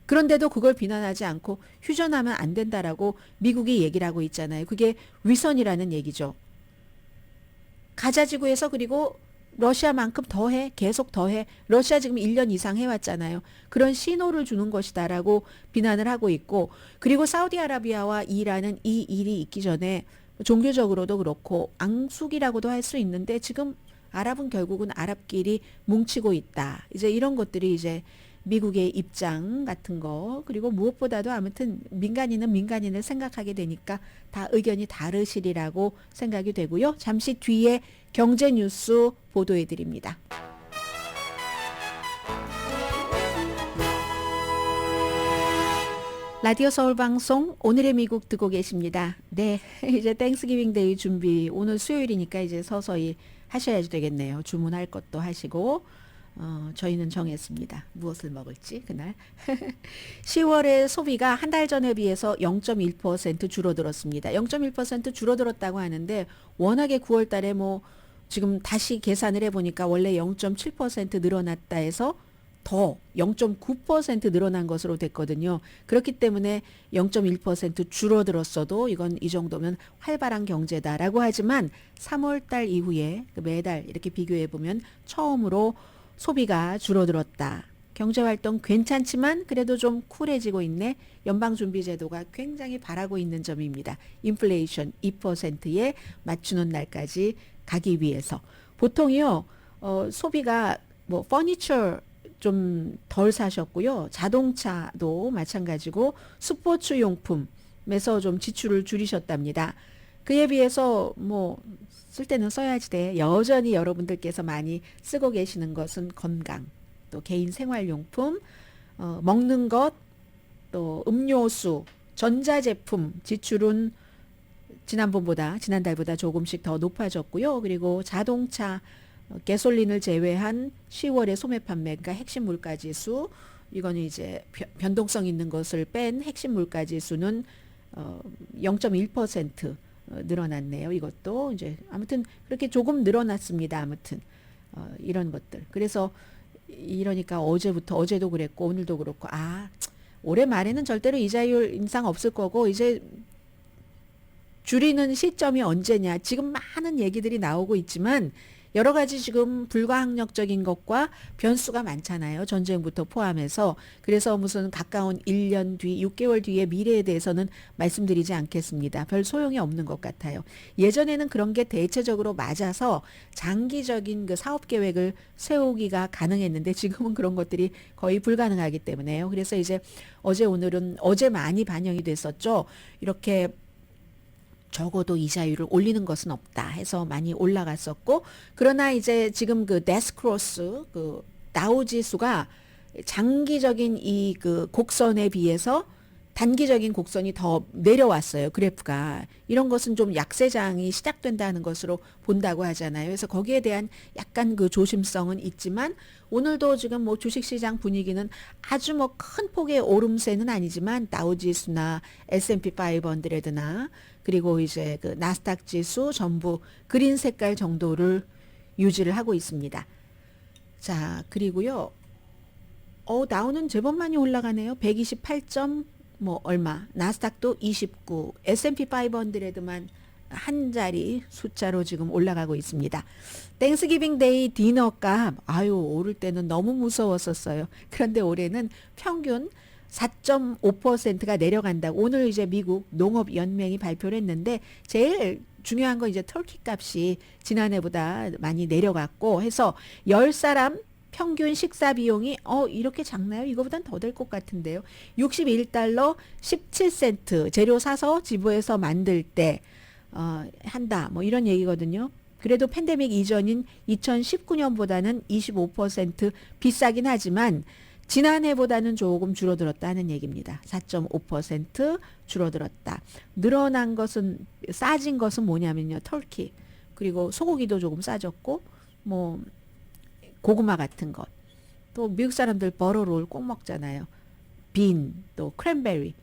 그런데도 그걸 비난하지 않고 휴전하면 안 된다라고 미국이 얘기를 하고 있잖아요. 그게 위선이라는 얘기죠. 가자지구에서 그리고 러시아만큼 더해, 계속 더해. 러시아 지금 1년 이상 해왔잖아요. 그런 신호를 주는 것이다라고 비난을 하고 있고, 그리고 사우디아라비아와 이란은 이 일이 있기 전에 종교적으로도 그렇고 앙숙이라고도 할 수 있는데 지금 아랍은 결국은 아랍끼리 뭉치고 있다. 이제 이런 것들이 이제 미국의 입장 같은 거, 그리고 무엇보다도 아무튼 민간인은 민간인을 생각하게 되니까 다 의견이 다르시리라고 생각이 되고요. 잠시 뒤에 경제 뉴스 보도해 드립니다. 라디오 서울 방송 오늘의 미국 듣고 계십니다. 네, 이제 땡스기빙 데이 준비, 오늘 수요일이니까 이제 서서히 하셔야지 되겠네요. 주문할 것도 하시고, 저희는 정했습니다. 무엇을 먹을지 그날. 10월의 소비가 한 달 전에 비해서 0.1% 줄어들었습니다. 0.1% 줄어들었다고 하는데 워낙에 9월 달에 뭐 지금 다시 계산을 해보니까 원래 0.7% 늘어났다 해서 더 0.9% 늘어난 것으로 됐거든요. 그렇기 때문에 0.1% 줄어들었어도 이건 이 정도면 활발한 경제다라고 하지만 3월 달 이후에 매달 이렇게 비교해 보면 처음으로 소비가 줄어들었다. 경제활동 괜찮지만 그래도 좀 쿨해지고 있네. 연방준비제도가 굉장히 바라고 있는 점입니다. 인플레이션 2%에 맞추는 날까지 가기 위해서. 보통이요, 소비가 뭐 퍼니처 좀 덜 사셨고요. 자동차도 마찬가지고 스포츠 용품에서 좀 지출을 줄이셨답니다. 그에 비해서 뭐 쓸 때는 써야지 돼. 여전히 여러분들께서 많이 쓰고 계시는 것은 건강, 또 개인 생활용품, 먹는 것, 또 음료수, 전자제품 지출은 지난달보다 조금씩 더 높아졌고요. 그리고 자동차, 가솔린을 제외한 10월의 소매 판매, 그러니까 핵심 물가 지수, 이거는 이제 변동성 있는 것을 뺀 핵심 물가 지수는 0.1% 늘어났네요. 이것도 이제 아무튼 그렇게 조금 늘어났습니다. 아무튼 이런 것들. 그래서 이러니까 어제도 그랬고 오늘도 그렇고, 올해 말에는 절대로 이자율 인상 없을 거고 이제 줄이는 시점이 언제냐. 지금 많은 얘기들이 나오고 있지만 여러 가지 지금 불가항력적인 것과 변수가 많잖아요. 전쟁부터 포함해서. 그래서 무슨 가까운 1년 뒤, 6개월 뒤의 미래에 대해서는 말씀드리지 않겠습니다. 별 소용이 없는 것 같아요. 예전에는 그런 게 대체적으로 맞아서 장기적인 그 사업 계획을 세우기가 가능했는데 지금은 그런 것들이 거의 불가능하기 때문에요. 그래서 이제 어제 많이 반영이 됐었죠. 이렇게 적어도 이자율을 올리는 것은 없다 해서 많이 올라갔었고, 그러나 이제 지금 그 데스크로스, 그 다우 지수가 장기적인 이 그 곡선에 비해서 단기적인 곡선이 더 내려왔어요. 그래프가. 이런 것은 좀 약세장이 시작된다는 것으로 본다고 하잖아요. 그래서 거기에 대한 약간 그 조심성은 있지만 오늘도 지금 뭐 주식시장 분위기는 아주 뭐 큰 폭의 오름세는 아니지만 다우지수나 S&P 500나 그리고 이제 그 나스닥 지수 전부 그린 색깔 정도를 유지를 하고 있습니다. 자, 그리고요. 다우는 제법 많이 올라가네요. 128점 뭐 얼마, 나스닥도 29, S&P 500만 한 자리 숫자로 지금 올라가고 있습니다. 땡스기빙 데이 디너값, 오를 때는 너무 무서웠었어요. 그런데 올해는 평균 4.5%가 내려간다고 오늘 이제 미국 농업연맹이 발표를 했는데, 제일 중요한 건 이제 터키 값이 지난해보다 많이 내려갔고 해서 10사람 평균 식사 비용이 이렇게 작나요? 이거보단 더 될 것 같은데요. 61달러 17센트 재료 사서 지부에서 만들 때 한다. 뭐 이런 얘기거든요. 그래도 팬데믹 이전인 2019년보다는 25% 비싸긴 하지만 지난해보다는 조금 줄어들었다는 얘기입니다. 4.5% 줄어들었다. 늘어난 것은, 싸진 것은 뭐냐면요. 터키. 그리고 소고기도 조금 싸졌고 뭐 고구마 같은 것. 또 미국 사람들 버러롤 꼭 먹잖아요. 빈, 또 크랜베리,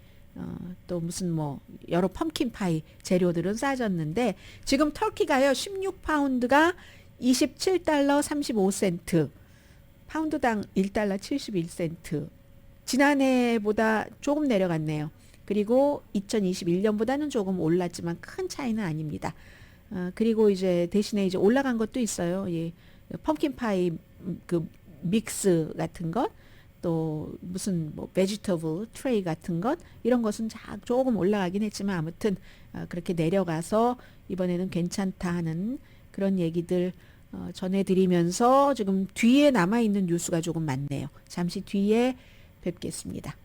또 무슨 뭐 여러 펌킨 파이 재료들은 싸졌는데 지금 터키가요. 16파운드가 27달러 35센트. 파운드당 1달러 71센트. 지난해보다 조금 내려갔네요. 그리고 2021년보다는 조금 올랐지만 큰 차이는 아닙니다. 그리고 이제 대신에 이제 올라간 것도 있어요. 예. 펌킨파이 그 믹스 같은 것, 또 무슨 뭐 베지터블 트레이 같은 것, 이런 것은 조금 올라가긴 했지만 아무튼 그렇게 내려가서 이번에는 괜찮다 하는 그런 얘기들 전해드리면서 지금 뒤에 남아있는 뉴스가 조금 많네요. 잠시 뒤에 뵙겠습니다.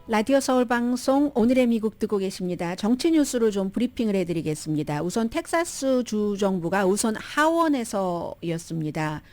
라디오 서울 방송 오늘의 미국 듣고 계십니다. 정치 뉴스로 좀 브리핑을 해드리겠습니다. 우선 텍사스 주 정부가 우선 하원에서였습니다.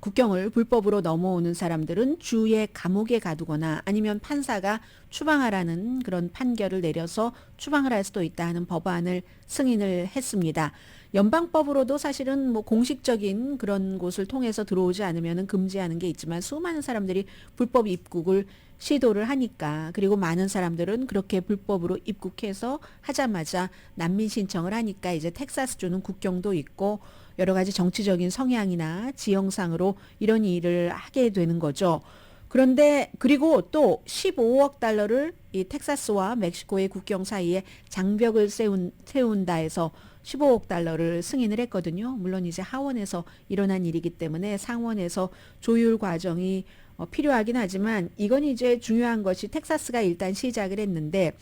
국경을 불법으로 넘어오는 사람들은 주의 감옥에 가두거나 아니면 판사가 추방하라는 그런 판결을 내려서 추방을 할 수도 있다 하는 법안을 승인을 했습니다. 연방법으로도 사실은 뭐 공식적인 그런 곳을 통해서 들어오지 않으면 금지하는 게 있지만 수많은 사람들이 불법 입국을 시도를 하니까, 그리고 많은 사람들은 그렇게 불법으로 입국해서 하자마자 난민 신청을 하니까 이제 텍사스주는 국경도 있고 여러 가지 정치적인 성향이나 지형상으로 이런 일을 하게 되는 거죠. 그런데 그리고 또 15억 달러를 이 텍사스와 멕시코의 국경 사이에 장벽을 세운다 해서 15억 달러를 승인을 했거든요. 물론 이제 하원에서 일어난 일이기 때문에 상원에서 조율 과정이 필요하긴 하지만 이건 이제 중요한 것이 텍사스가 일단 시작을 했는데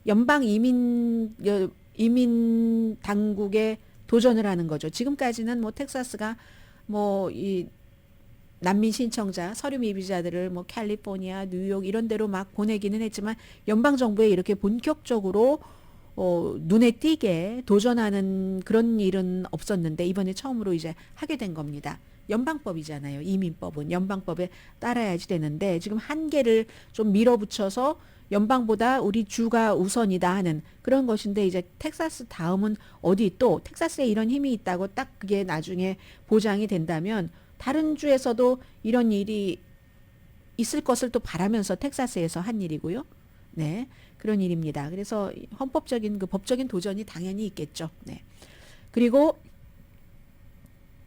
연방 이민 당국에 도전을 하는 거죠. 지금까지는 뭐 텍사스가 뭐 이 난민 신청자, 서류 미비자들을 뭐 캘리포니아, 뉴욕 이런 데로 막 보내기는 했지만 연방 정부에 이렇게 본격적으로 눈에 띄게 도전하는 그런 일은 없었는데 이번에 처음으로 이제 하게 된 겁니다. 연방법이잖아요. 이민법은 연방법에 따라야지 되는데 지금 한계를 좀 밀어붙여서 연방보다 우리 주가 우선이다 하는 그런 것인데 이제 텍사스 다음은 어디, 또 텍사스에 이런 힘이 있다고 딱 그게 나중에 보장이 된다면 다른 주에서도 이런 일이 있을 것을 또 바라면서 텍사스에서 한 일이고요. 네, 그런 일입니다. 그래서 헌법적인 그 법적인 도전이 당연히 있겠죠. 네. 그리고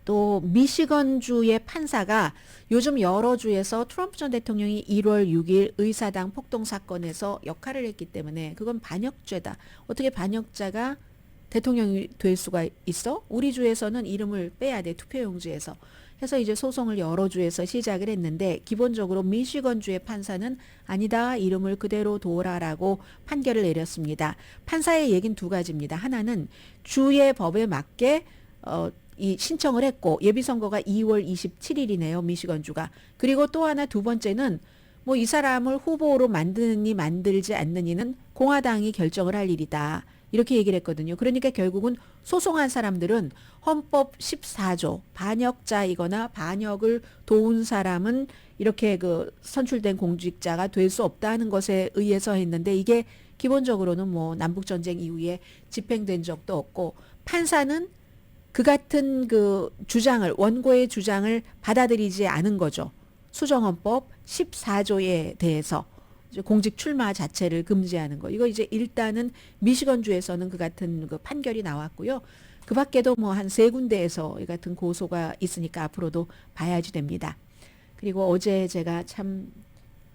또 미시건주의 판사가 요즘 여러 주에서 트럼프 전 대통령이 1월 6일 의사당 폭동 사건에서 역할을 했기 때문에 그건 반역죄다. 어떻게 반역자가 대통령이 될 수가 있어? 우리 주에서는 이름을 빼야 돼. 투표용지에서. 해서 이제 소송을 여러 주에서 시작을 했는데 기본적으로 미시건주의 판사는 아니다. 이름을 그대로 둬라라고 판결을 내렸습니다. 판사의 얘기는 두 가지입니다. 하나는 주의 법에 맞게 이 신청을 했고 예비선거가 2월 27일이네요. 미시건주가. 그리고 또 하나 두 번째는 뭐 이 사람을 후보로 만드니 만들지 않느니는 공화당이 결정을 할 일이다. 이렇게 얘기를 했거든요. 그러니까 결국은 소송한 사람들은 헌법 14조 반역자이거나 반역을 도운 사람은 이렇게 그 선출된 공직자가 될 수 없다는 것에 의해서 했는데 이게 기본적으로는 뭐 남북전쟁 이후에 집행된 적도 없고 판사는 그 같은 그 주장을 원고의 주장을 받아들이지 않은 거죠. 수정헌법 14조에 대해서 공직 출마 자체를 금지하는 거. 이거 이제 일단은 미시건주에서는 그 같은 그 판결이 나왔고요. 그 밖에도 뭐 한 세 군데에서 이 같은 고소가 있으니까 앞으로도 봐야지 됩니다. 그리고 어제 제가 참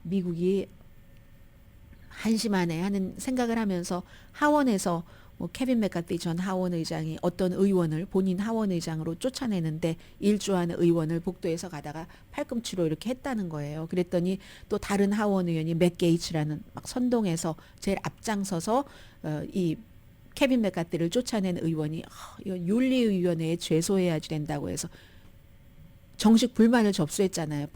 미국이 한심하네 하는 생각을 하면서 하원에서 뭐 케빈 맥카티 전 하원 의장이 어떤 의원을 본인 하원 의장으로 쫓아내는데 일조하는 의원을 복도에서 가다가 팔꿈치로 이렇게 했다는 거예요. 그랬더니 또 다른 하원 의원이 맥 게이츠라는 막 선동해서 제일 앞장서서 이 케빈 맥카티를 쫓아낸 의원이 이건 윤리위원회에 제소해야지 된다고 해서 정식 불만을 접수했잖아요.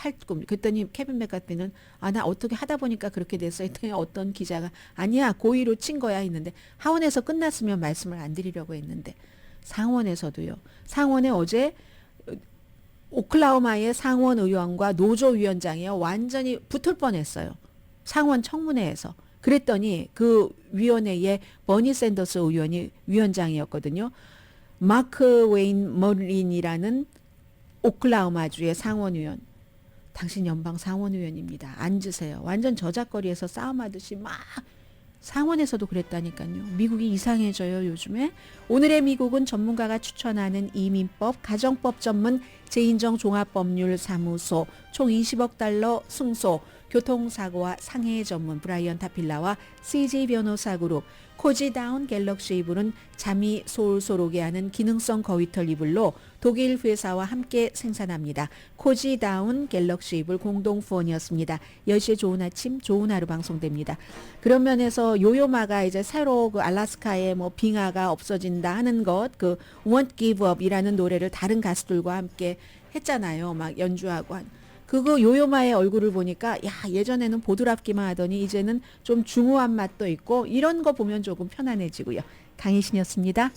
그랬더니 케빈 맥카티는 나 어떻게 하다 보니까 그렇게 됐어. 했더니 어떤 기자가 아니야 고의로 친 거야 했는데 하원에서 끝났으면 말씀을 안 드리려고 했는데 상원에서도요. 상원에 어제 오클라호마의 상원 의원과 노조위원장이요. 완전히 붙을 뻔했어요. 상원 청문회에서. 그랬더니 그 위원회에 버니 샌더스 의원이 위원장이었거든요. 마크 웨인 머린이라는 오클라호마주의 상원의원. 당신 연방 상원의원입니다. 앉으세요. 완전 저작거리에서 싸움하듯이 막 상원에서도 그랬다니까요. 미국이 이상해져요 요즘에. 오늘의 미국은 전문가가 추천하는 이민법, 가정법 전문 제인정 종합법률사무소 총 20억 달러 승소, 교통사고와 상해 전문 브라이언 타필라와 CJ 변호사 그룹, 코지다운 갤럭시 이불은 잠이 솔솔 오게 하는 기능성 거위털 이불로 독일 회사와 함께 생산합니다. 코지다운 갤럭시 이불 공동 후원이었습니다. 10시에 좋은 아침, 좋은 하루 방송됩니다. 그런 면에서 요요마가 이제 새로 그 알래스카에 뭐 빙하가 없어진다 하는 것, 그 Won't Give Up 이라는 노래를 다른 가수들과 함께 했잖아요. 막 연주하고 그거 요요마의 얼굴을 보니까 야 예전에는 보드랍기만 하더니 이제는 좀 중후한 맛도 있고 이런 거 보면 조금 편안해지고요. 강희신이었습니다.